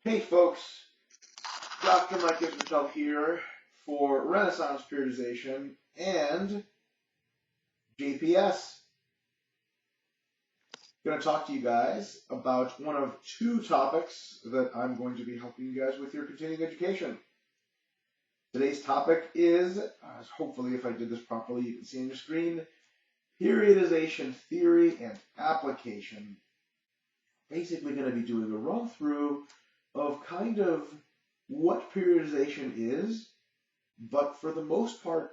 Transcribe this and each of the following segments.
Hey folks, Dr. Mike Israetel here for Renaissance Periodization and JPS. Going to talk to you guys about one of two topics that I'm going to be helping you guys with your continuing education. Today's topic is, hopefully if I did this properly you can see on your screen, periodization theory and application. Basically going to be doing a run through of kind of what periodization is, but for the most part,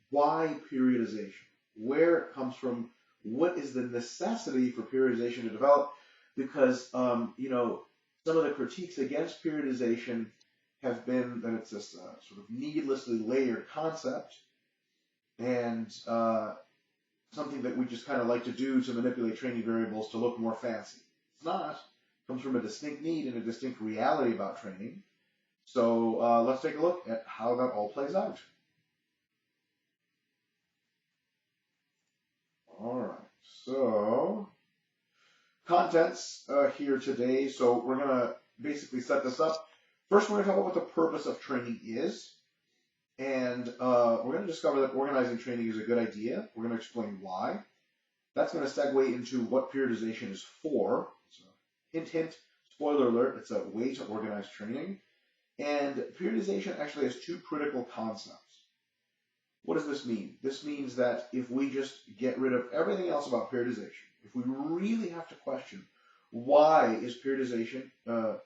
why periodization, where it comes from, what is the necessity for periodization to develop, because, some of the critiques against periodization have been that it's this sort of needlessly layered concept and something that we just kind of like to do to manipulate training variables to look more fancy. It's not. It comes from a distinct need and a distinct reality about training. So let's take a look at how that all plays out. All right, so contents here today. So we're going to basically set this up. First, we're going to talk about what the purpose of training is. And we're going to discover that organizing training is a good idea. We're going to explain why. That's going to segue into what periodization is for. So hint, hint, spoiler alert, it's a way to organize training. And periodization actually has two critical concepts. What does this mean? This means that if we just get rid of everything else about periodization, if we really have to question why is periodization a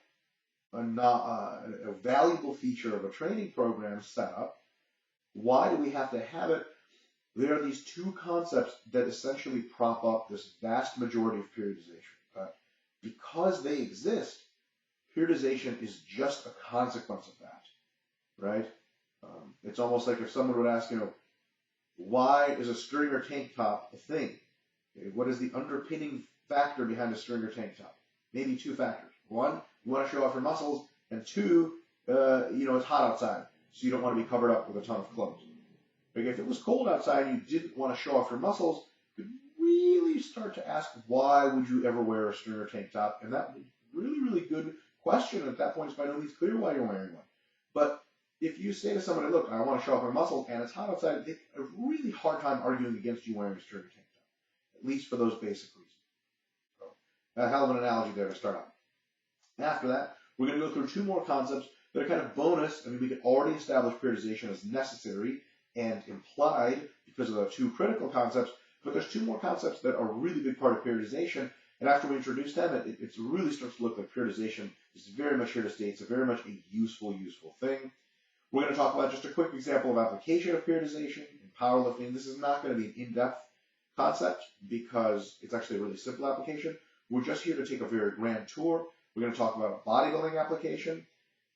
valuable feature of a training program setup, why do we have to have it? There are these two concepts that essentially prop up this vast majority of periodization. Because they exist, periodization is just a consequence of that, right? It's almost like if someone would ask, why is a stringer tank top a thing? Okay, what is the underpinning factor behind a stringer tank top? Maybe two factors. One, you want to show off your muscles, and two, it's hot outside, so you don't want to be covered up with a ton of clothes. Okay, if it was cold outside and you didn't want to show off your muscles, you could really start to ask, why would you ever wear a stringer tank top? And that would be a really, really good question. At that point, it's by no means clear why you're wearing one. But if you say to somebody, look, I want to show off my muscles and it's hot outside, they have a really hard time arguing against you wearing a stringer tank top, at least for those basic reasons. So, a hell of an analogy there to start out. After that, we're going to go through two more concepts that are kind of bonus. I mean, we can already establish periodization as necessary and implied because of the two critical concepts, but there's two more concepts that are a really big part of periodization. And after we introduce them, it really starts to look like periodization is very much here to stay. It's very much a useful thing. We're going to talk about just a quick example of application of periodization in powerlifting. This is not going to be an in-depth concept because it's actually a really simple application. We're just here to take a very grand tour. We're going to talk about a bodybuilding application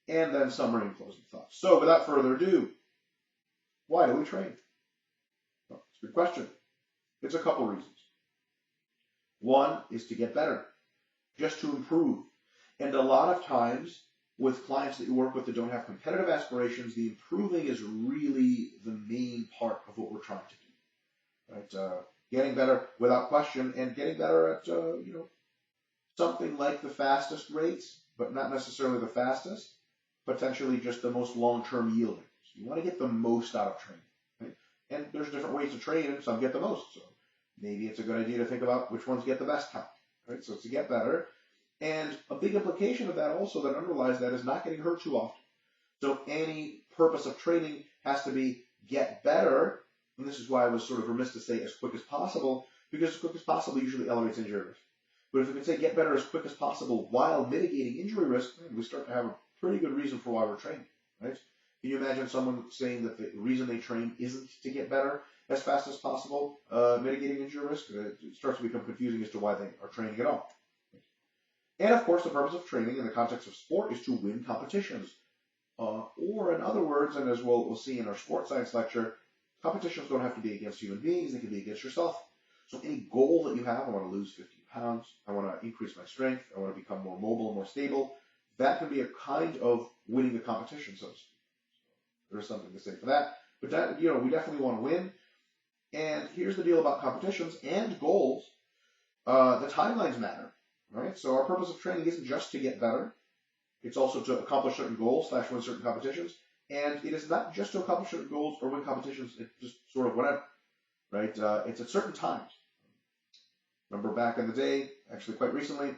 and then summary and closing thoughts. So without further ado, why do we train? Well, it's a good question. It's a couple reasons. One is to get better, just to improve. And a lot of times with clients that you work with that don't have competitive aspirations, the improving is really the main part of what we're trying to do. Right? Getting better without question, and getting better at something like the fastest rates, but not necessarily the fastest, potentially just the most long-term yielding. So you want to get the most out of training. Right? And there's different ways to train, and some get the most. So maybe it's a good idea to think about which ones get the best time. Right? So it's to get better. And a big implication of that also that underlies that is not getting hurt too often. So any purpose of training has to be get better, and this is why I was sort of remiss to say as quick as possible, because as quick as possible usually elevates injury risk. But if we can say get better as quick as possible while mitigating injury risk, we start to have a pretty good reason for why we're training, right? Can you imagine someone saying that the reason they train isn't to get better as fast as possible, mitigating injury risk? It starts to become confusing as to why they are training at all. And of course, the purpose of training in the context of sport is to win competitions. Or in other words, and as we'll see in our sports science lecture, competitions don't have to be against human beings, they can be against yourself. So any goal that you have, I want to lose 15 pounds, I want to increase my strength, I want to become more mobile, more stable, that can be a kind of winning the competition, so to speak. There's something to say for that. But that, we definitely want to win. And here's the deal about competitions and goals. The timelines matter. Right? So our purpose of training isn't just to get better. It's also to accomplish certain goals / win certain competitions. And it is not just to accomplish certain goals or win competitions. It's just sort of whatever, right? It's at certain times. Remember back in the day, actually quite recently,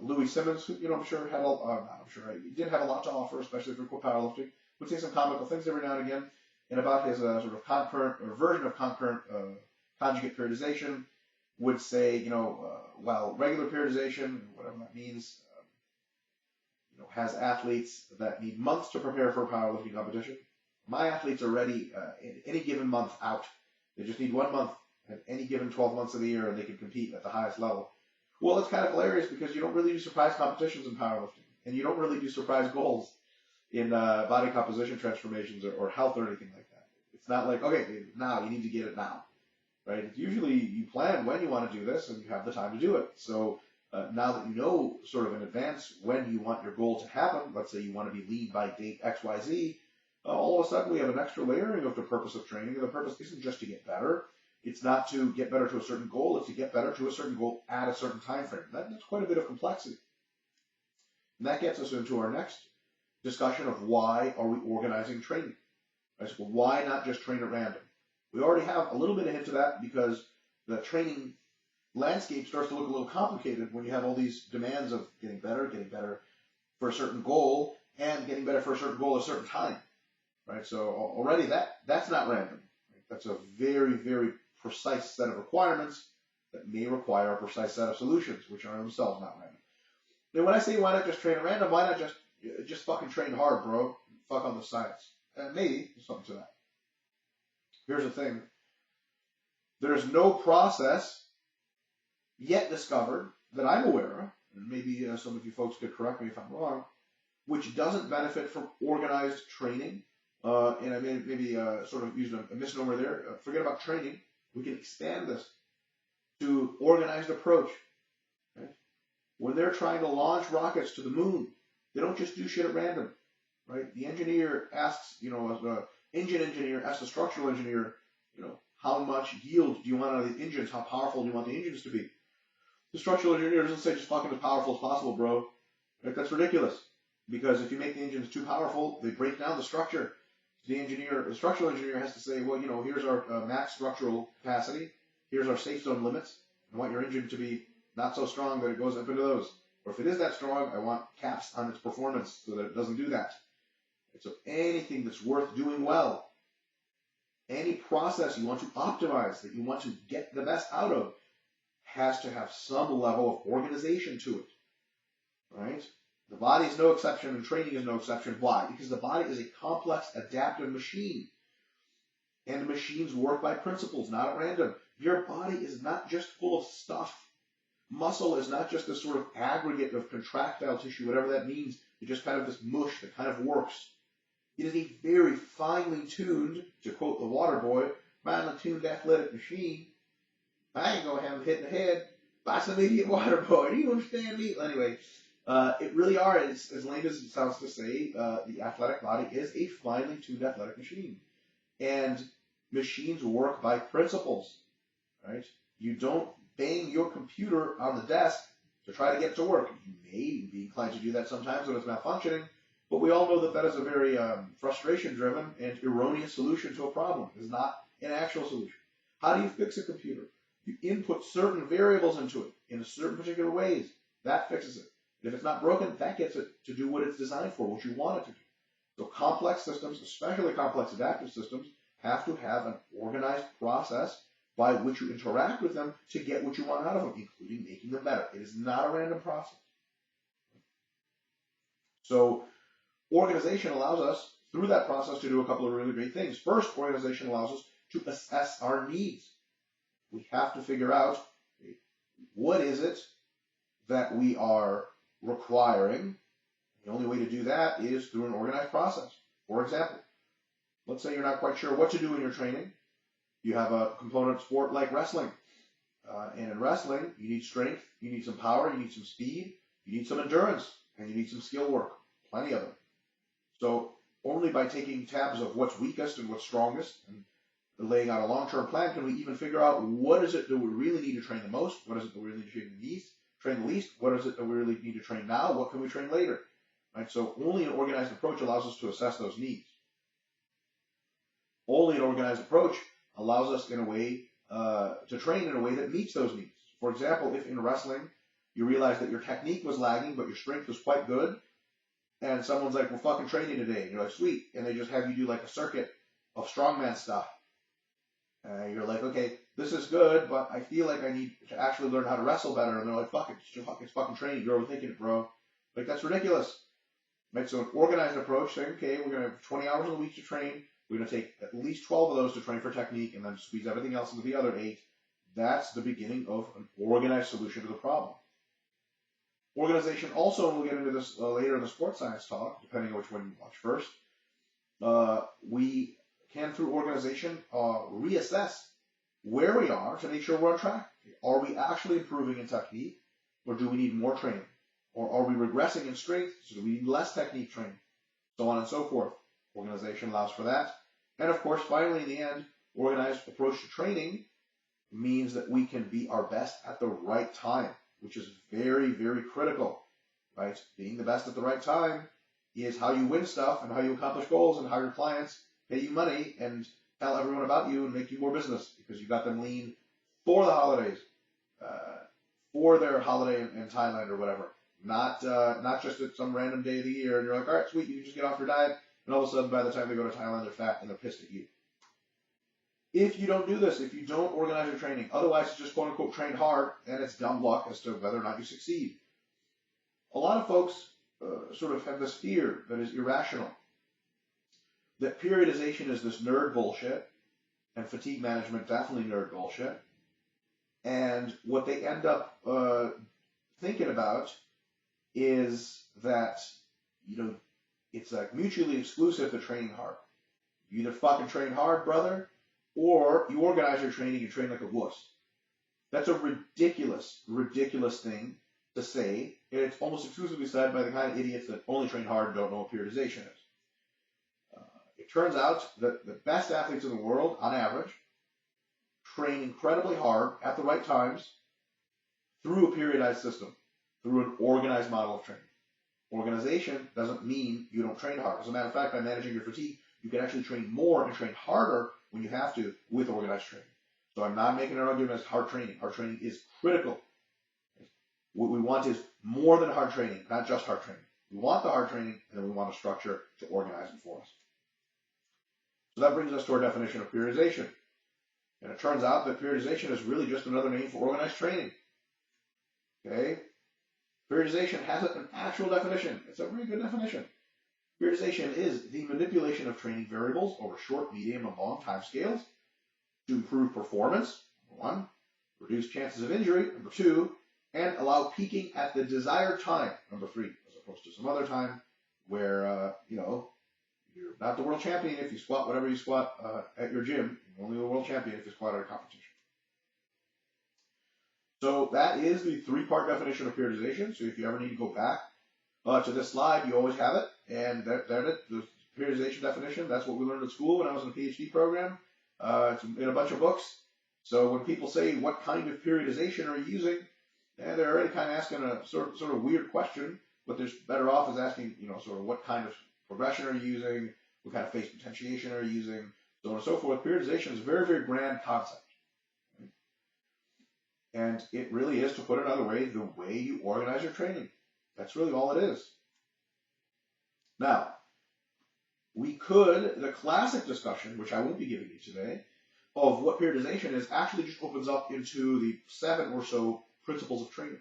Louis Simmons, who, I'm sure had he did have a lot to offer, especially for powerlifting, would say some comical things every now and again. And about his sort of concurrent or version of concurrent conjugate periodization, would say, while regular periodization, whatever that means, has athletes that need months to prepare for a powerlifting competition. My athletes are ready in any given month out. They just need 1 month at any given 12 months of the year, and they can compete at the highest level. Well, it's kind of hilarious because you don't really do surprise competitions in powerlifting, and you don't really do surprise goals in body composition transformations or health or anything like that. It's not like, okay, now you need to get it now, right? It's usually you plan when you want to do this, and you have the time to do it. So now that you know sort of in advance when you want your goal to happen, let's say you want to be lean by date XYZ, all of a sudden we have an extra layering of the purpose of training, and the purpose isn't just to get better. It's not to get better to a certain goal, it's to get better to a certain goal at a certain time frame. That's quite a bit of complexity. And that gets us into our next discussion of why are we organizing training. Right? So why not just train at random? We already have a little bit of hint to that because the training landscape starts to look a little complicated when you have all these demands of getting better for a certain goal, and getting better for a certain goal at a certain time. Right? So already that's not random. Right? That's a very, very precise set of requirements that may require a precise set of solutions, which are themselves not random. Now, when I say why not just train at random, why not just fucking train hard, bro? Fuck on the science. Maybe there's something to that. Here's the thing. There's no process yet discovered that I'm aware of, and maybe some of you folks could correct me if I'm wrong, which doesn't benefit from organized training. And I maybe sort of used a misnomer there. Forget about training. We can expand this to organized approach. Right? When they're trying to launch rockets to the moon, they don't just do shit at random. Right? The engineer asks, the engine engineer asks the structural engineer, how much yield do you want out of the engines? How powerful do you want the engines to be? The structural engineer doesn't say just fucking as powerful as possible, bro. Right? That's ridiculous. Because if you make the engines too powerful, they break down the structure. The structural engineer has to say, well, here's our max structural capacity. Here's our safe zone limits. I want your engine to be not so strong that it goes up into those. Or if it is that strong, I want caps on its performance so that it doesn't do that. And so anything that's worth doing well, any process you want to optimize, that you want to get the best out of, has to have some level of organization to it. Right? The body is no exception, and training is no exception. Why? Because the body is a complex, adaptive machine. And machines work by principles, not at random. Your body is not just full of stuff. Muscle is not just this sort of aggregate of contractile tissue, whatever that means. It's just kind of this mush that kind of works. It is a very finely tuned, to quote the water boy, finely tuned athletic machine. I ain't going to have him hit in the head by some idiot water boy. Do you understand me? Anyway. It really are, as lame as it sounds to say, the athletic body is a finely tuned athletic machine. And machines work by principles, right? You don't bang your computer on the desk to try to get to work. You may be inclined to do that sometimes when it's malfunctioning, but we all know that is a very frustration-driven and erroneous solution to a problem. It's not an actual solution. How do you fix a computer? You input certain variables into it in certain particular ways. That fixes it. If it's not broken, that gets it to do what it's designed for, what you want it to do. So complex systems, especially complex adaptive systems, have to have an organized process by which you interact with them to get what you want out of them, including making them better. It is not a random process. So organization allows us, through that process, to do a couple of really great things. First, organization allows us to assess our needs. We have to figure out what is it that we are requiring. The only way to do that is through an organized process. For example, let's say you're not quite sure what to do in your training. You have a component sport like wrestling. And in wrestling, you need strength, you need some power, you need some speed, you need some endurance, and you need some skill work. Plenty of it. So only by taking tabs of what's weakest and what's strongest and laying out a long-term plan can we even figure out what is it that we really need to train the most, what is it that we really need to train the least, what is it that we really need to train now, what can we train later. right? So only an organized approach allows us to assess those needs. Only an organized approach allows us in a way to train in a way that meets those needs. For example, if in wrestling you realize that your technique was lagging, but your strength was quite good, and someone's like, "We're fucking training today," and you're like, "Sweet," and they just have you do like a circuit of strongman stuff. You're like, "Okay, this is good, but I feel like I need to actually learn how to wrestle better." And they're like, "Fuck it, it's fucking training. You're overthinking it, bro." Like, that's ridiculous. Right? So an organized approach, saying, "Okay, we're going to have 20 hours a week to train. We're going to take at least 12 of those to train for technique, and then squeeze everything else into the other 8. That's the beginning of an organized solution to the problem. Organization also, and we'll get into this later in the sports science talk, depending on which one you watch first, we can, through organization, reassess where we are to make sure we're on track. Are we actually improving in technique, or do we need more training? Or are we regressing in strength, so do we need less technique training? So on and so forth. Organization allows for that. And of course, finally, in the end, organized approach to training means that we can be our best at the right time, which is very, very critical, right? Being the best at the right time is how you win stuff and how you accomplish goals and how your clients pay you money and tell everyone about you and make you more business because you got them lean for the holidays, for their holiday in Thailand or whatever. Not just at some random day of the year and you're like, all right, sweet, you can just get off your diet, and all of a sudden by the time they go to Thailand they're fat and they're pissed at you. If you don't do this, if you don't organize your training, otherwise it's just quote unquote train hard and it's dumb luck as to whether or not you succeed. A lot of folks sort of have this fear that is irrational, that periodization is this nerd bullshit, and fatigue management definitely nerd bullshit. And what they end up thinking about is that, it's like mutually exclusive to training hard. You either fucking train hard, brother, or you organize your training and train like a wuss. That's a ridiculous, ridiculous thing to say, and it's almost exclusively said by the kind of idiots that only train hard and don't know what periodization is. It turns out that the best athletes in the world, on average, train incredibly hard at the right times through a periodized system, through an organized model of training. Organization doesn't mean you don't train hard. As a matter of fact, by managing your fatigue, you can actually train more and train harder when you have to with organized training. So I'm not making an argument as hard training. Hard training is critical. What we want is more than hard training, not just hard training. We want the hard training, and then we want a structure to organize it for us. So that brings us to our definition of periodization. And it turns out that periodization is really just another name for organized training. Okay? Periodization has an actual definition. It's a very good definition. Periodization is the manipulation of training variables over short, medium, and long time scales to improve performance, number 1, reduce chances of injury, number 2, and allow peaking at the desired time, number 3, as opposed to some other time where, you're not the world champion if you squat whatever you squat at your gym. You're only the world champion if you squat at a competition. So that is the 3-part definition of periodization. So if you ever need to go back to this slide, you always have it. And there it, the periodization definition, that's what we learned at school when I was in a PhD program. It's in a bunch of books. So when people say, what kind of periodization are you using? They're already kind of asking a sort of weird question. What they're better off is asking, sort of what kind of progression are you using? What kind of phase potentiation are you using? So on and so forth. Periodization is a very, very grand concept. And it really is, to put it another way, the way you organize your training. That's really all it is. Now, the classic discussion, which I won't be giving you today, of what periodization is actually just opens up into the 7 or so principles of training.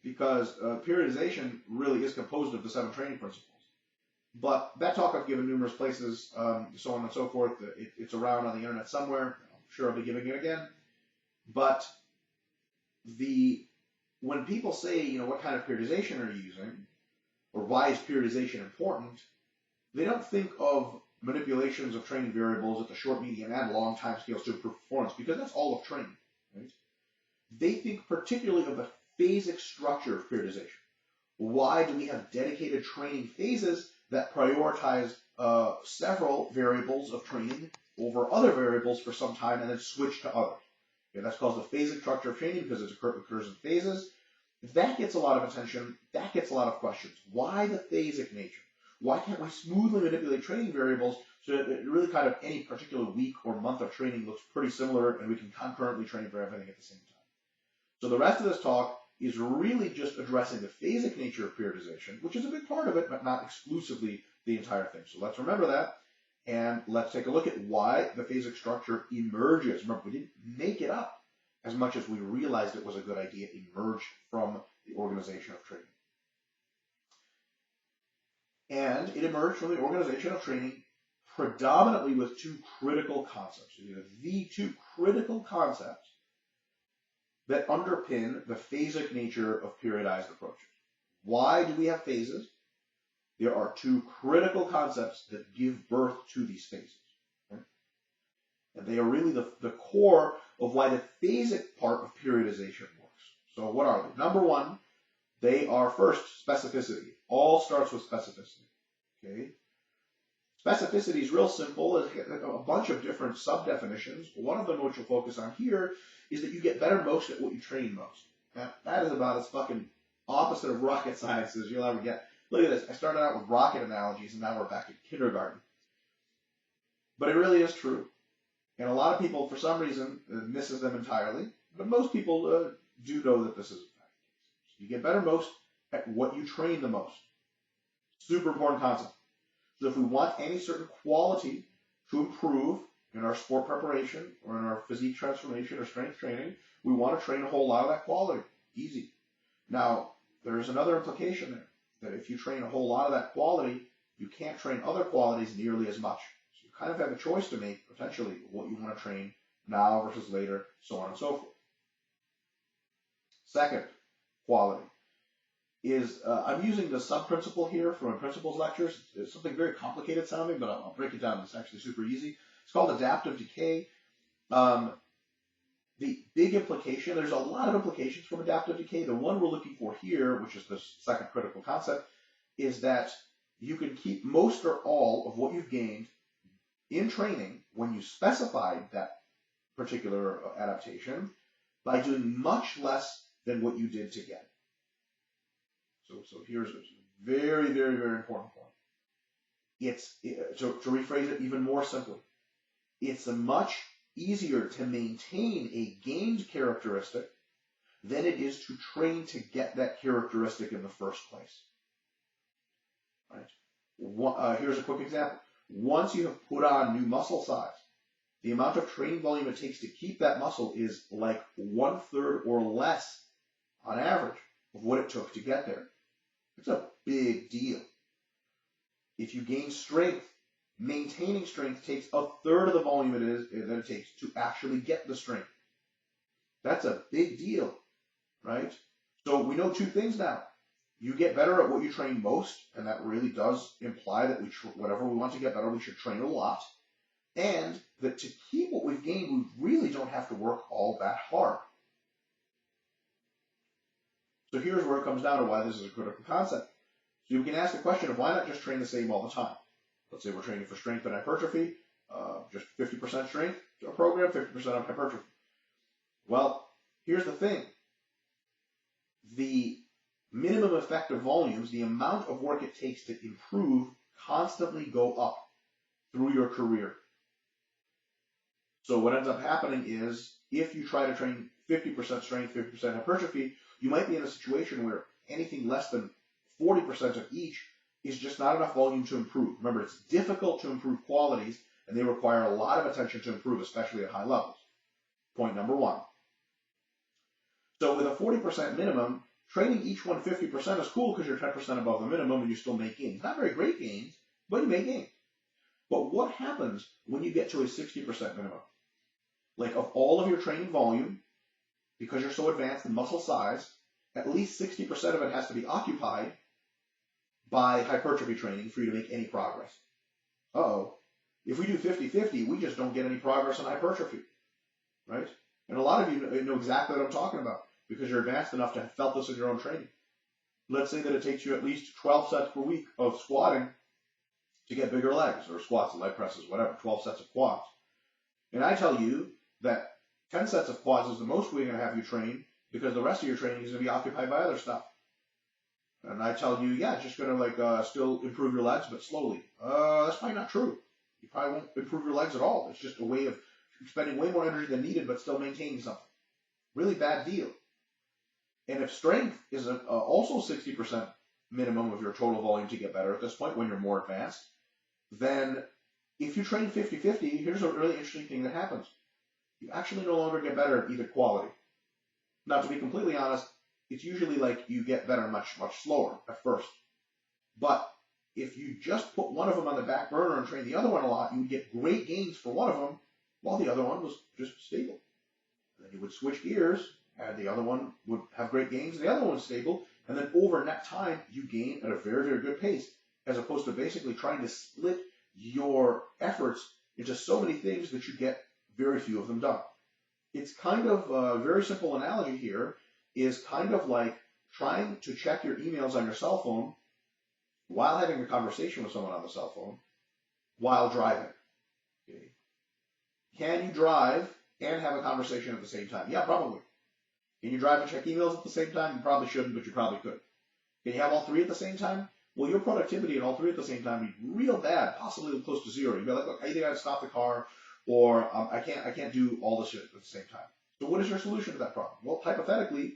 Because periodization really is composed of the 7 training principles. But that talk I've given numerous places, so on and so forth. It's around on the internet somewhere. I'm sure I'll be giving it again. But when people say, what kind of periodization are you using, or why is periodization important, they don't think of manipulations of training variables at the short, medium, and long time scales to improve performance, because that's all of training. Right? They think particularly of the phasic structure of periodization. Why do we have dedicated training phases that prioritize several variables of training over other variables for some time and then switch to others? Okay, that's called the phasic structure of training because it occurs in phases. That gets a lot of attention. That gets a lot of questions. Why the phasic nature? Why can't we smoothly manipulate training variables so that it really kind of any particular week or month of training looks pretty similar and we can concurrently train for everything at the same time? So the rest of this talk is really just addressing the phasic nature of periodization, which is a big part of it, but not exclusively the entire thing. So let's remember that, and let's take a look at why the phasic structure emerges. Remember, we didn't make it up as much as we realized it was a good idea, emerged from the organization of training. And it emerged from the organization of training predominantly with two critical concepts. These are the two critical concepts that underpin the phasic nature of periodized approaches. Why do we have phases? There are two critical concepts that give birth to these phases. Okay? And they are really the core of why the phasic part of periodization works. So what are they? Number one, they are first specificity. All starts with specificity. Okay? Specificity is real simple. It's a bunch of different sub-definitions. One of them, which we'll focus on here, is that you get better most at what you train most. Now, that is about as fucking opposite of rocket science as you'll ever get. Look at this. I started out with rocket analogies, and now we're back in kindergarten. But it really is true. And a lot of people, for some reason, misses them entirely. But most people do know that this is a fact. You get better most at what you train the most. Super important concept. So if we want any certain quality to improve in our sport preparation or in our physique transformation or strength training, we want to train a whole lot of that quality. Easy. Now, there's another implication there, that if you train a whole lot of that quality, you can't train other qualities nearly as much. So you kind of have a choice to make, potentially, what you want to train now versus later, so on and so forth. Second, quality. I'm using the sub-principle here from my principles lectures. It's something very complicated sounding, but I'll break it down. It's actually super easy. It's called adaptive decay. The big implication, there's a lot of implications from adaptive decay. The one we're looking for here, which is the second critical concept, is that you can keep most or all of what you've gained in training when you specified that particular adaptation by doing much less than what you did to get it. So here's a very, very, very important point. To rephrase it even more simply, it's much easier to maintain a gained characteristic than it is to train to get that characteristic in the first place. Right? Here's a quick example. Once you have put on new muscle size, the amount of training volume it takes to keep that muscle is like 1/3 or less on average of what it took to get there. It's a big deal. If you gain strength, maintaining strength takes 1/3 of the volume that it takes to actually get the strength. That's a big deal, right? So we know two things now. You get better at what you train most, and that really does imply that whatever we want to get better, we should train a lot. And that to keep what we've gained, we really don't have to work all that hard. So here's where it comes down to why this is a critical concept. So you can ask the question of why not just train the same all the time? Let's say we're training for strength and hypertrophy, just 50% strength program, 50% of hypertrophy. Well, here's the thing. The minimum effective volumes, the amount of work it takes to improve, constantly go up through your career. So what ends up happening is if you try to train 50% strength, 50% hypertrophy, you might be in a situation where anything less than 40% of each is just not enough volume to improve. Remember, it's difficult to improve qualities, and they require a lot of attention to improve, especially at high levels. Point number one. So with a 40% minimum, training each one 50% is cool because you're 10% above the minimum and you still make gains. Not very great gains, but you make gains. But what happens when you get to a 60% minimum? Like of all of your training volume, because you're so advanced in muscle size, at least 60% of it has to be occupied by hypertrophy training for you to make any progress. If we do 50-50, we just don't get any progress in hypertrophy, right? And a lot of you know exactly what I'm talking about because you're advanced enough to have felt this in your own training. Let's say that it takes you at least 12 sets per week of squatting to get bigger legs, or squats, leg presses, whatever, 12 sets of quads. And I tell you that 10 sets of quads is the most we're going to have you train because the rest of your training is going to be occupied by other stuff. And I tell you, yeah, it's just going to still improve your legs, but slowly. That's probably not true. You probably won't improve your legs at all. It's just a way of spending way more energy than needed, but still maintaining something. Really bad deal. And if strength is also 60% minimum of your total volume to get better at this point when you're more advanced, then if you train 50-50, here's a really interesting thing that happens. You actually no longer get better at either quality. Now, to be completely honest, it's usually like you get better much, much slower at first. But if you just put one of them on the back burner and train the other one a lot, you would get great gains for one of them while the other one was just stable. And then you would switch gears, and the other one would have great gains, and the other one was stable, and then over that time, you gain at a very, very good pace, as opposed to basically trying to split your efforts into so many things that you get very few of them done. It's kind of a very simple analogy here, is kind of like trying to check your emails on your cell phone while having a conversation with someone on the cell phone while driving. Okay. Can you drive and have a conversation at the same time? Yeah, probably. Can you drive and check emails at the same time? You probably shouldn't, but you probably could. Can you have all three at the same time? Well, your productivity at all three at the same time would be real bad, possibly close to zero. You'd be like, look, I either got to stop the car, or I can't do all this shit at the same time. So what is your solution to that problem? Well, hypothetically,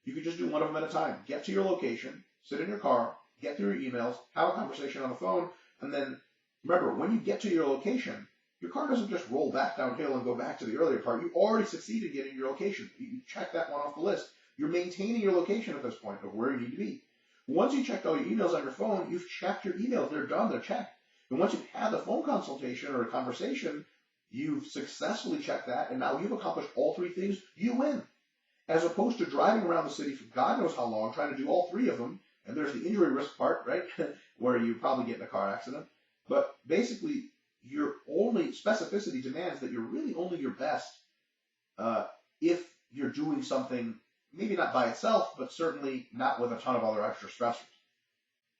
you could just do one of them at a time. Get to your location, sit in your car, get through your emails, have a conversation on the phone, and then remember, when you get to your location, your car doesn't just roll back downhill and go back to the earlier part. You already succeeded getting to your location. You check that one off the list. You're maintaining your location at this point of where you need to be. Once you checked all your emails on your phone, you've checked your emails. They're done. They're checked. And once you've had the phone consultation or a conversation, you've successfully checked that, and now you've accomplished all three things. You win. As opposed to driving around the city for God knows how long, trying to do all three of them, and there's the injury risk part, right, where you probably get in a car accident. But basically, your only specificity demands that you're really only your best if you're doing something, maybe not by itself, but certainly not with a ton of other extra stressors.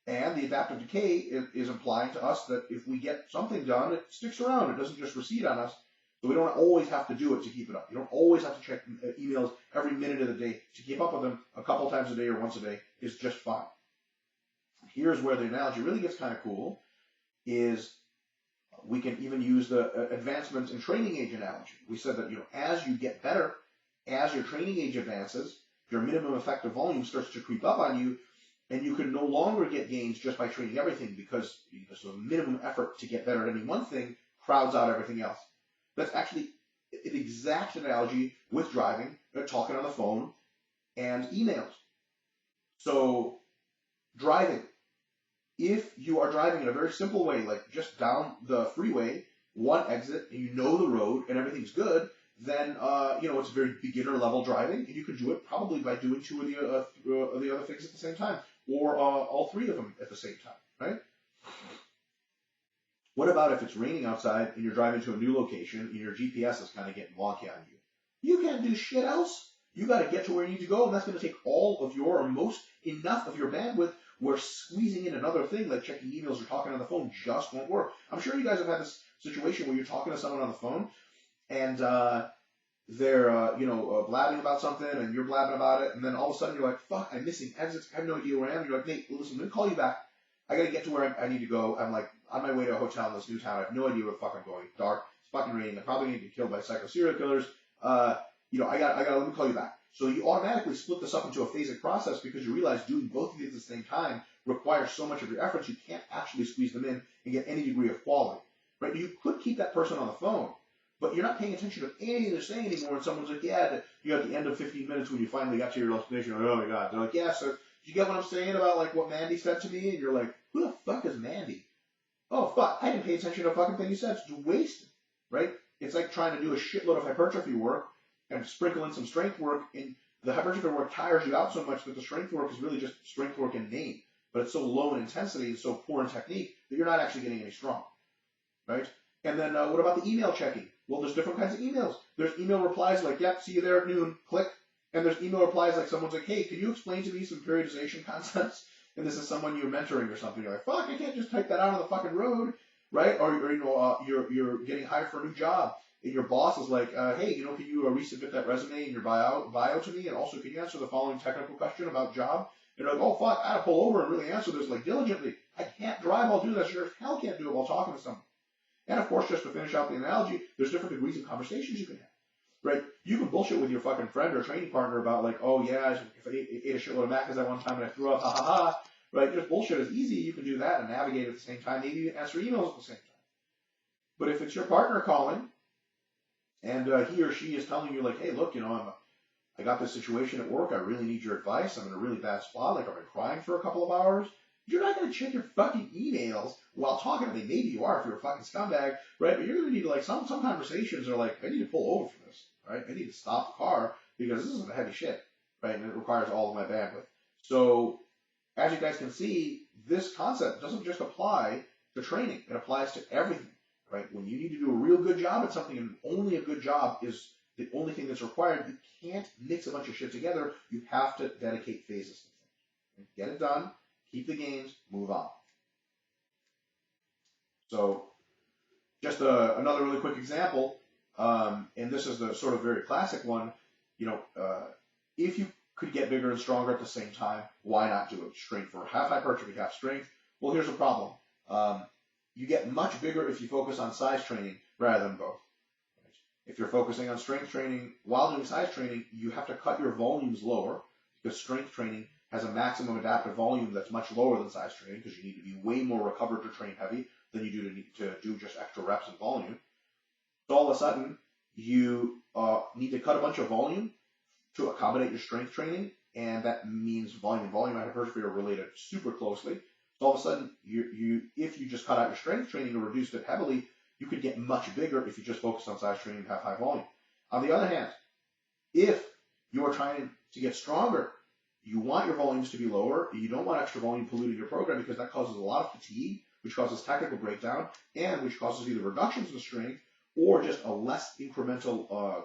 And the adaptive decay is implying to us that if we get something done, it sticks around. It doesn't just recede on us. So we don't always have to do it to keep it up. You don't always have to check emails every minute of the day. To keep up with them a couple times a day or once a day is just fine. Here's where the analogy really gets kind of cool, is we can even use the advancement in training age analogy. We said that, as you get better, as your training age advances, your minimum effective volume starts to creep up on you, and you can no longer get gains just by training everything, because the minimum effort to get better at any one thing crowds out everything else. That's actually an exact analogy with driving, talking on the phone, and emails. So, driving. If you are driving in a very simple way, like just down the freeway, one exit, and you know the road, and everything's good, then, it's very beginner level driving, and you can do it probably by doing two of the other things at the same time, or all three of them at the same time, right? What about if it's raining outside and you're driving to a new location and your GPS is kind of getting wonky on you? You can't do shit else. You got to get to where you need to go, and that's going to take all of your, or most, enough of your bandwidth, where squeezing in another thing like checking emails or talking on the phone just won't work. I'm sure you guys have had this situation where you're talking to someone on the phone, and they're blabbing about something, and you're blabbing about it, and then all of a sudden you're like, fuck, I'm missing exits, I have no idea where I am. You're like, Nate, listen, let me call you back. I gotta get to where I need to go. I'm like on my way to a hotel in this new town. I have no idea where the fuck I'm going. It's dark. It's fucking raining. I'm probably gonna get killed by psycho serial killers. I gotta let me call you back. So you automatically split this up into a phasic process, because you realize doing both of these at the same time requires so much of your efforts, you can't actually squeeze them in and get any degree of quality. Right? You could keep that person on the phone, but you're not paying attention to anything they're saying anymore. And someone's like, yeah, at the end of 15 minutes when you finally got to your destination, you're like, oh my God. They're like, yeah, so did you get what I'm saying about like what Mandy said to me? And you're like, who the fuck is Mandy? Oh, fuck, I didn't pay attention to a fucking thing you said. It's wasted, right? It's like trying to do a shitload of hypertrophy work and sprinkle in some strength work, and the hypertrophy work tires you out so much that the strength work is really just strength work in name. But it's so low in intensity and so poor in technique that you're not actually getting any strong, right? And then what about the email checking? Well, there's different kinds of emails. There's email replies like, yep, see you there at noon, click. And there's email replies like someone's like, hey, can you explain to me some periodization concepts? And this is someone you're mentoring or something. You're like, fuck, I can't just type that out on the fucking road, right? Or you're getting hired for a new job, and your boss is like, hey, can you resubmit that resume and your bio to me, and also can you answer the following technical question about job? And you're like, oh fuck, I gotta pull over and really answer this like diligently. I can't drive, I'll do that. Sure as hell can't do it while talking to someone. And of course, just to finish out the analogy, there's different degrees of conversations you can have. Right? You can bullshit with your fucking friend or training partner about like, oh yeah, if I ate a shitload of Mac that one time and I threw up, ha ha ha. Right? Just bullshit is easy. You can do that and navigate at the same time. Maybe even answer emails at the same time. But if it's your partner calling and he or she is telling you like, hey, look, I got this situation at work. I really need your advice. I'm in a really bad spot. Like I've been crying for a couple of hours. You're not going to check your fucking emails while talking to me. Maybe you are if you're a fucking scumbag, right? But you're going to need to, like, some conversations are like, I need to pull over for this, right? I need to stop the car because this is some heavy shit, right? And it requires all of my bandwidth. So, as you guys can see, this concept doesn't just apply to training. It applies to everything, right? When you need to do a real good job at something and only a good job is the only thing that's required, you can't mix a bunch of shit together. You have to dedicate phases to things. Get it done. Keep the gains, move on. So, just another really quick example, and this is the sort of very classic one. If you could get bigger and stronger at the same time, why not do it? Strength for half hypertrophy, half strength. Well, here's the problem. You get much bigger if you focus on size training rather than both. If you're focusing on strength training while doing size training, you have to cut your volumes lower because strength training has a maximum adaptive volume that's much lower than size training because you need to be way more recovered to train heavy than you do to do just extra reps and volume. So all of a sudden, you need to cut a bunch of volume to accommodate your strength training, and that means volume and volume hypertrophy are related super closely. So all of a sudden, if you just cut out your strength training or reduced it heavily, you could get much bigger if you just focus on size training and have high volume. On the other hand, if you are trying to get stronger, you want your volumes to be lower. You don't want extra volume polluting your program because that causes a lot of fatigue, which causes technical breakdown, and which causes either reductions in strength or just a less incremental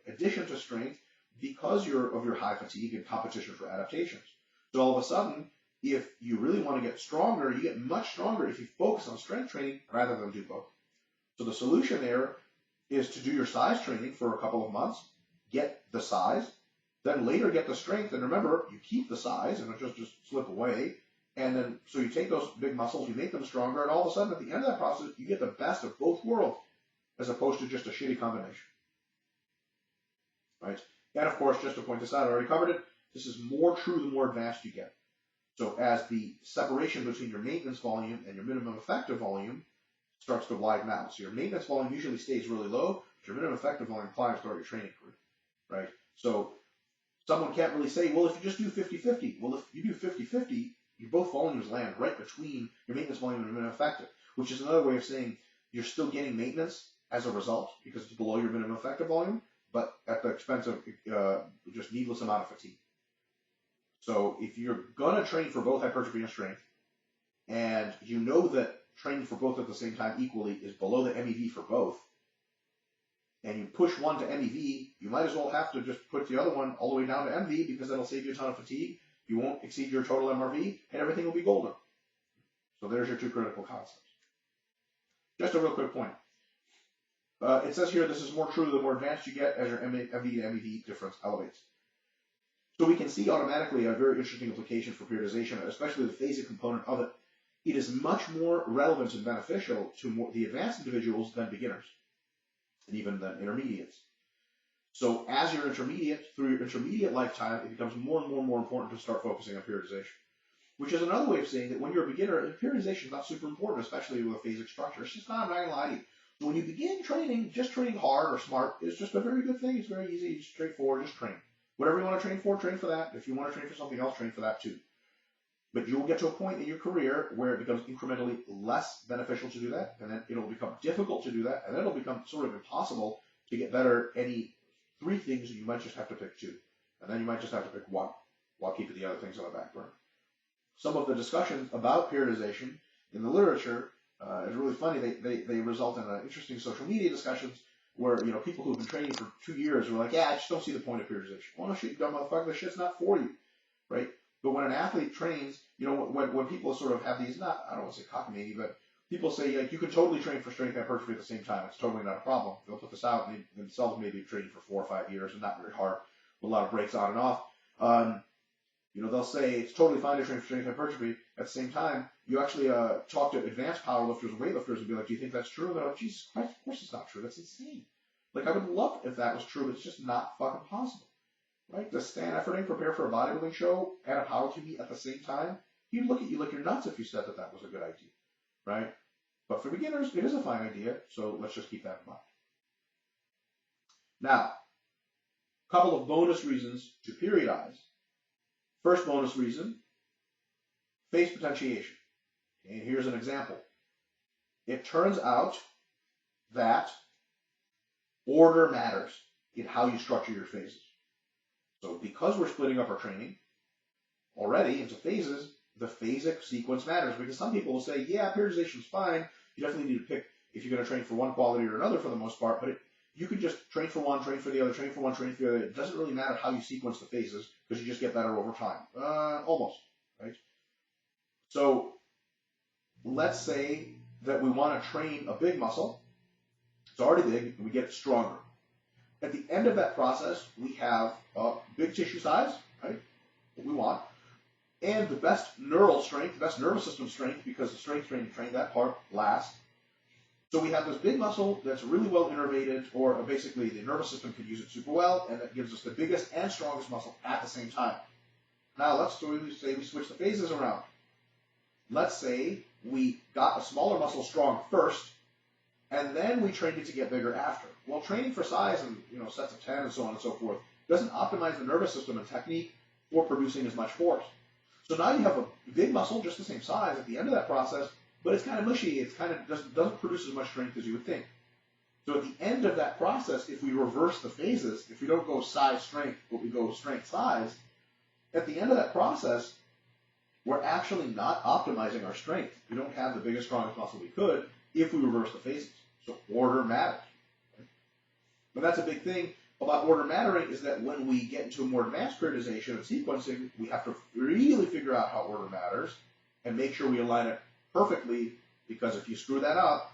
addition to strength because of your high fatigue and competition for adaptations. So all of a sudden, if you really want to get stronger, you get much stronger if you focus on strength training rather than do both. So the solution there is to do your size training for a couple of months, get the size, then later get the strength, and remember, you keep the size, and it'll just slip away, and then, so you take those big muscles, you make them stronger, and all of a sudden, at the end of that process, you get the best of both worlds, as opposed to just a shitty combination. Right? And of course, just to point this out, I already covered it, this is more true the more advanced you get. So as the separation between your maintenance volume and your minimum effective volume starts to widen out. So your maintenance volume usually stays really low, but your minimum effective volume climbs throughout your training career. Right? So someone can't really say, well, if you just do 50-50. Well, if you do 50-50, your both volumes land right between your maintenance volume and your minimum effective, which is another way of saying you're still getting maintenance as a result because it's below your minimum effective volume, but at the expense of just needless amount of fatigue. So if you're going to train for both hypertrophy and strength, and you know that training for both at the same time equally is below the MEV for both, and you push one to MEV, you might as well have to just put the other one all the way down to MV because that'll save you a ton of fatigue. You won't exceed your total MRV, and everything will be golden. So there's your two critical concepts. Just a real quick point. It says here this is more true the more advanced you get as your MV to MEV difference elevates. So we can see automatically a very interesting implication for periodization, especially the phasic component of it. It is much more relevant and beneficial to the advanced individuals than beginners, and even than intermediates. So as you're intermediate, through your intermediate lifetime, it becomes more and more important to start focusing on periodization, which is another way of saying that when you're a beginner, periodization is not super important, especially with a phasic structure. It's just not, I'm not going to lie to you. So when you begin training, just training hard or smart is just a very good thing. It's very easy, it's straightforward, just train. Whatever you want to train for that. If you want to train for something else, train for that too. But you'll get to a point in your career where it becomes incrementally less beneficial to do that, and then it'll become difficult to do that, and then it'll become sort of impossible to get better any three things, and you might just have to pick two. And then you might just have to pick one while keeping the other things on the back burner. Some of the discussions about periodization in the literature is really funny. They result in interesting social media discussions where, people who've been training for 2 years are like, yeah, I just don't see the point of periodization. Well, no shit, you dumb motherfucker, this shit's not for you, right? But when an athlete trains, when people sort of have these, I don't want to say cockamamie, but people say, like, you can totally train for strength and hypertrophy at the same time. It's totally not a problem. They'll put this out, and they themselves maybe training for 4 or 5 years, and not very hard, with a lot of breaks on and off. They'll say it's totally fine to train for strength and hypertrophy. At the same time, you actually talk to advanced powerlifters and weightlifters and be like, do you think that's true? And they're like, Jesus Christ, of course it's not true. That's insane. Like, I would love if that was true, but it's just not fucking possible. Right? To stand efforting, prepare for a bodybuilding show and a powerlifting meet at the same time, he'd look at you like you're nuts if you said that that was a good idea. Right? But for beginners, it is a fine idea, so let's just keep that in mind. Now, a couple of bonus reasons to periodize. First bonus reason, phase potentiation. And here's an example. It turns out that order matters in how you structure your phases. So because we're splitting up our training already into phases, the phasic sequence matters, because some people will say, yeah, periodization is fine. You definitely need to pick if you're going to train for one quality or another for the most part, but you can just train for one, train for the other, train for one, train for the other. It doesn't really matter how you sequence the phases, because you just get better over time. Almost, right? So let's say that we want to train a big muscle. It's already big, and we get it stronger. At the end of that process, we have a big tissue size, right? What we want. And the best neural strength, the best nervous system strength, because the strength training trained that part last. So we have this big muscle that's really well innervated, or basically the nervous system can use it super well, and that gives us the biggest and strongest muscle at the same time. Now let's say we switch the phases around. Let's say we got a smaller muscle strong first, and then we trained it to get bigger after. Well, training for size and sets of 10 and so on and so forth doesn't optimize the nervous system and technique for producing as much force. So now you have a big muscle, just the same size at the end of that process, but it's kind of mushy. It's kind of doesn't produce as much strength as you would think. So at the end of that process, if we reverse the phases, if we don't go size strength, but we go strength size, at the end of that process, we're actually not optimizing our strength. We don't have the biggest, strongest muscle we could if we reverse the phases. So order matters. Right? But that's a big thing about order mattering, is that when we get into a more advanced periodization and sequencing, we have to really figure out how order matters and make sure we align it perfectly, because if you screw that up,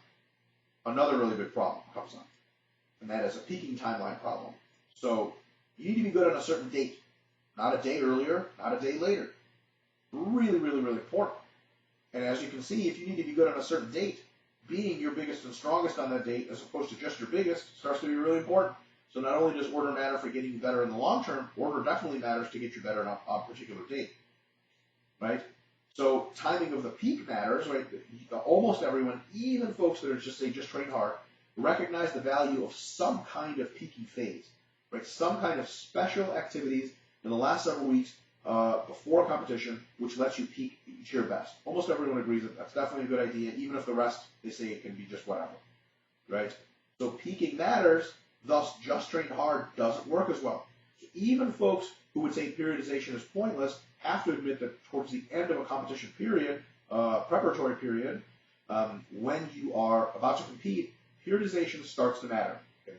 another really big problem comes up, and that is a peaking timeline problem. So you need to be good on a certain date, not a day earlier, not a day later. Really, really, really important. And as you can see, if you need to be good on a certain date, being your biggest and strongest on that date as opposed to just your biggest starts to be really important. So not only does order matter for getting you better in the long term, order definitely matters to get you better on a particular date, right? So timing of the peak matters, right? Almost everyone, even folks that are just train hard, recognize the value of some kind of peaking phase, right? Some kind of special activities in the last several weeks before a competition, which lets you peak to your best. Almost everyone agrees that that's definitely a good idea, even if the rest, they say it can be just whatever, right? So peaking matters, thus just train hard doesn't work as well. So even folks who would say periodization is pointless have to admit that towards the end of a competition period, preparatory period, when you are about to compete, periodization starts to matter. Okay?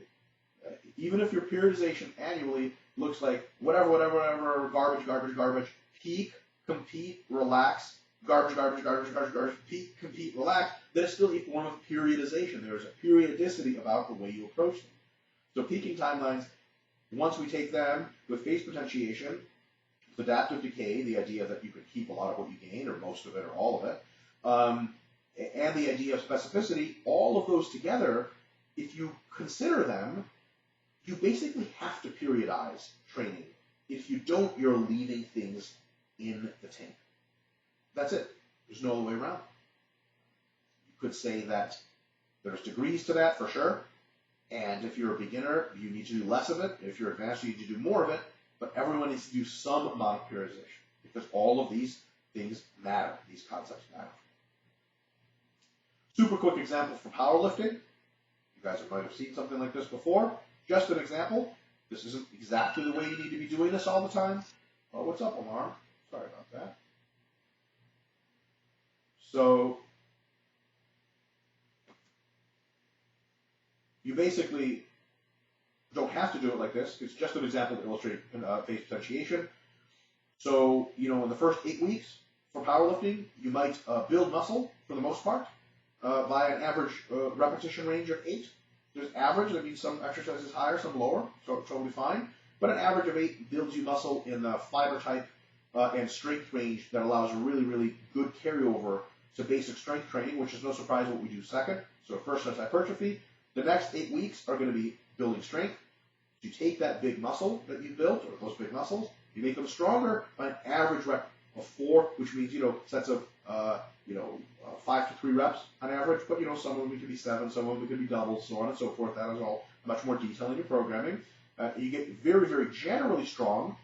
Even if your periodization annually looks like whatever, garbage, peak, compete, relax, garbage, peak, compete, relax, that is still a form of periodization. There is a periodicity about the way you approach them. So peaking timelines, once we take them with phase potentiation, with adaptive decay, the idea that you can keep a lot of what you gain, or most of it, or all of it, and the idea of specificity, all of those together, if you consider them, you basically have to periodize training. If you don't, you're leaving things in the tank. That's it. There's no other way around. You could say that there's degrees to that for sure, and if you're a beginner, you need to do less of it. If you're advanced, you need to do more of it, but everyone needs to do some amount of periodization, because all of these things matter. These concepts matter. Super quick example for powerlifting. You guys might have seen something like this before. Just an example. This isn't exactly the way you need to be doing this all the time. Oh, what's up, Omar? Sorry about that. So you basically don't have to do it like this. It's just an example to illustrate phase potentiation. So, in the first 8 weeks for powerlifting, you might build muscle for the most part. by an average repetition range of 8. There's average, that means some exercises higher, some lower, so totally fine. But an average of 8 builds you muscle in the fiber type and strength range that allows really, really good carryover to basic strength training, which is no surprise what we do second. So first is hypertrophy. The next 8 weeks are going to be building strength. You take that big muscle that you built, or those big muscles, you make them stronger by an average rep of 4, which means, sets of, 5 to 3 reps on average, but, some of them could be 7, some of them could be doubles, so on and so forth. That is all much more detail in your programming. You get very, very generally strong.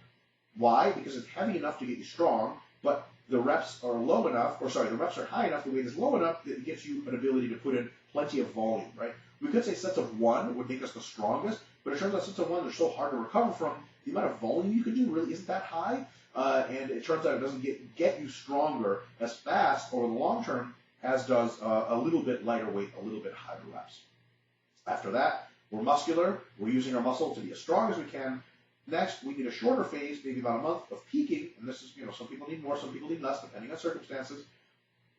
Why? Because it's heavy enough to get you strong, but the reps are low enough, the reps are high enough, the weight is low enough that it gives you an ability to put in plenty of volume, right? We could say sets of 1 would make us the strongest, but it turns out sets of 1 are so hard to recover from, the amount of volume you can do really isn't that high, and it turns out it doesn't get you stronger as fast over the long term as does a little bit lighter weight, a little bit higher reps. After that, we're muscular, we're using our muscle to be as strong as we can. Next, we need a shorter phase, maybe about a month of peaking, and this is, some people need more, some people need less, depending on circumstances.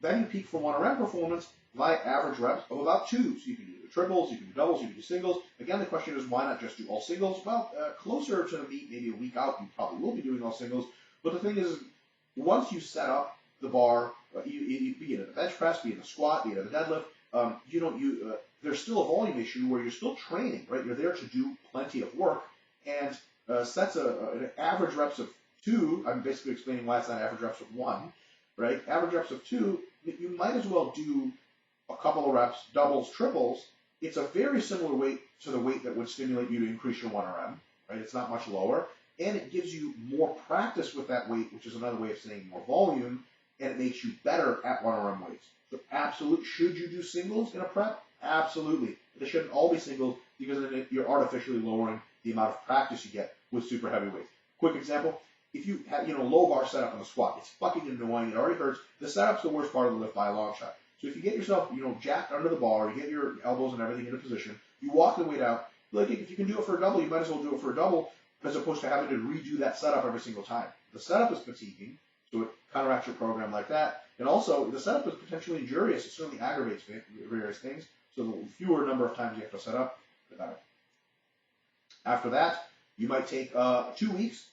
Then you peak for 1RM performance by average reps of about 2. So you can do triples, you can do doubles, you can do singles. Again, the question is, why not just do all singles? Well, closer to the meet, maybe a week out, you probably will be doing all singles. But the thing is, once you set up the bar, be it in a bench press, be it in a squat, be it in a deadlift, there's still a volume issue where you're still training, right? You're there to do plenty of work, and sets an average reps of 2. I'm basically explaining why it's not average reps of 1, right? Average reps of 2, you might as well do a couple of reps, doubles, triples. It's a very similar weight to the weight that would stimulate you to increase your 1RM, right? It's not much lower, and it gives you more practice with that weight, which is another way of saying more volume, and it makes you better at 1RM weights. So absolutely, should you do singles in a prep? Absolutely. They shouldn't all be singles, because then you're artificially lowering the amount of practice you get with super heavy weights. Quick example, if you have, low bar setup on the squat, it's fucking annoying, it already hurts. The setup's the worst part of the lift by a long shot. So if you get yourself, jacked under the bar, you get your elbows and everything into position, you walk the weight out, like if you can do it for a double, you might as well do it for a double, as opposed to having to redo that setup every single time. The setup is fatiguing, so it counteracts your program like that. And also, the setup is potentially injurious. It certainly aggravates various things. So the fewer number of times you have to set up, the better. After that, you might take 2 weeks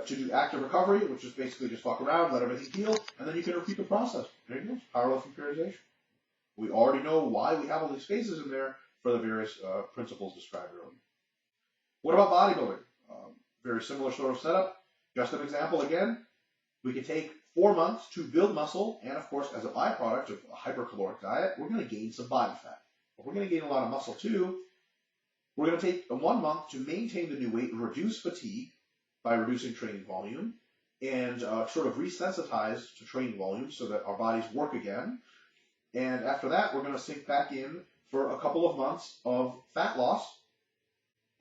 to do active recovery, which is basically just fuck around, let everything heal, and then you can repeat the process. There you go, powerlifting periodization. We already know why we have all these phases in there for the various principles described earlier. What about bodybuilding? Very similar sort of setup. Just an example again. We can take 4 months to build muscle, and of course, as a byproduct of a hypercaloric diet, we're going to gain some body fat. But we're going to gain a lot of muscle too. We're going to take 1 month to maintain the new weight and reduce fatigue by reducing training volume, and sort of resensitize to training volume so that our bodies work again. And after that, we're going to sink back in for a couple of months of fat loss,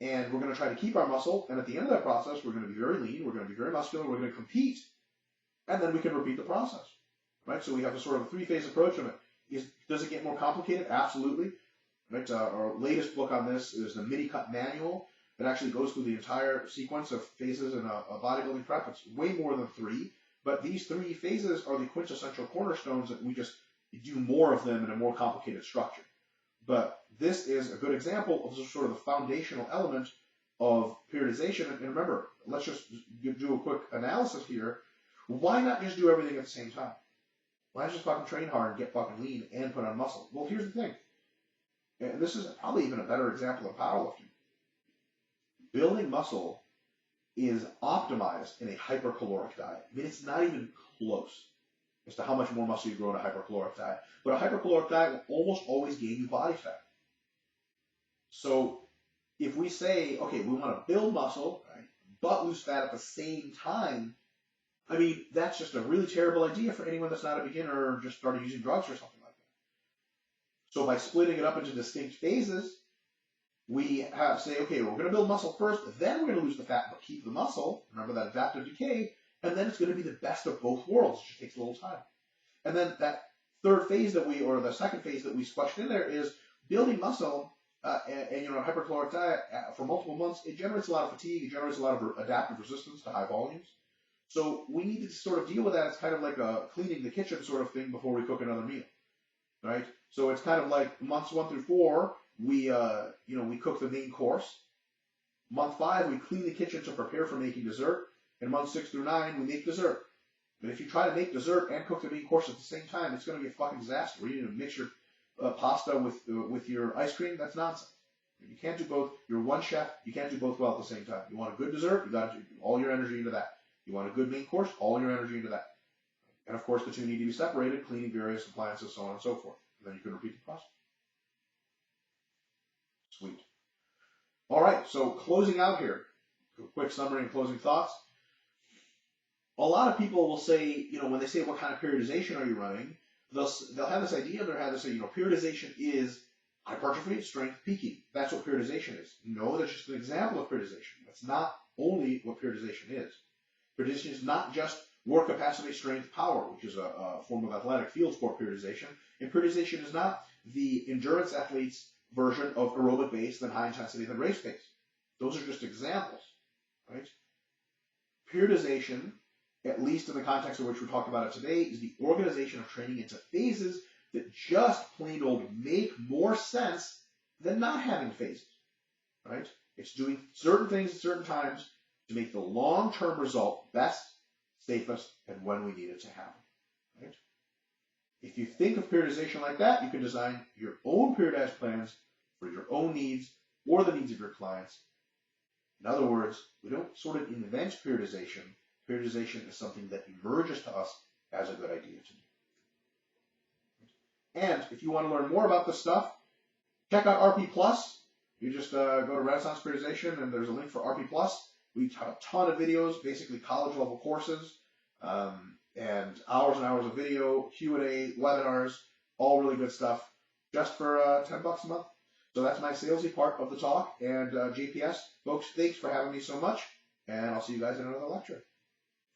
and we're going to try to keep our muscle. And at the end of that process, we're going to be very lean, we're going to be very muscular, we're going to compete, and then we can repeat the process, right? So we have a sort of a 3-phase approach of it. Does it get more complicated? Absolutely. Right? Our latest book on this is the Mini Cut Manual. It actually goes through the entire sequence of phases in a bodybuilding prep. It's way more than 3, but these 3 phases are the quintessential cornerstones that we just do more of them in a more complicated structure. But this is a good example of sort of the foundational element of periodization. And remember, let's just do a quick analysis here. Why not just do everything at the same time? Why not just fucking train hard and get fucking lean and put on muscle? Well, here's the thing. And this is probably even a better example of powerlifting. Building muscle is optimized in a hypercaloric diet. I mean, it's not even close as to how much more muscle you grow in a hypercaloric diet. But a hypercaloric diet will almost always gain you body fat. So if we say, okay, we want to build muscle, right, but lose fat at the same time, I mean, that's just a really terrible idea for anyone that's not a beginner or just started using drugs or something like that. So by splitting it up into distinct phases, we have say, okay, we're going to build muscle first, then we're going to lose the fat but keep the muscle. Remember that adaptive decay, and then it's going to be the best of both worlds. It just takes a little time. And then that third phase or the second phase that we squashed in there is building muscle, and a hypercaloric diet for multiple months. It generates a lot of fatigue. It generates a lot of adaptive resistance to high volumes. So we need to sort of deal with that. It's kind of like a cleaning the kitchen sort of thing before we cook another meal. right? So it's kind of like months 1 through 4, we cook the main course. Month 5, we clean the kitchen to prepare for making dessert. And month 6 through 9, we make dessert. But if you try to make dessert and cook the main course at the same time, it's going to be a fucking disaster. You need to mix your pasta with your ice cream. That's nonsense. You can't do both. You're one chef. You can't do both well at the same time. You want a good dessert, you got to do all your energy into that. You want a good main course, all your energy into that. And of course, the two need to be separated, cleaning various appliances, so on and so forth. And then you can repeat the process. Sweet. All right, so closing out here, a quick summary and closing thoughts. A lot of people will say, when they say what kind of periodization are you running, they'll have this idea in their head. They say, periodization is hypertrophy, strength, peaking. That's what periodization is. No, that's just an example of periodization. That's not only what periodization is. Periodization is not just work capacity, strength, power, which is a form of athletic field sport periodization. And periodization is not the endurance athlete's version of aerobic base, then high intensity, then race pace. Those are just examples, right? Periodization, at least in the context in which we talked about it today, is the organization of training into phases that just plain old make more sense than not having phases, right? It's doing certain things at certain times to make the long-term result best, safest, and when we need it to happen, right? If you think of periodization like that, you can design your own periodized plans for your own needs or the needs of your clients. In other words, we don't sort of invent periodization. Periodization is something that emerges to us as a good idea to do. And if you want to learn more about this stuff, check out RP+. You just go to Renaissance Periodization, and there's a link for RP+. We have a ton of videos, basically college-level courses, and hours of video, Q&A, webinars, all really good stuff, just for $10 a month. So that's my salesy part of the talk. And JPS, folks, thanks for having me so much, and I'll see you guys in another lecture.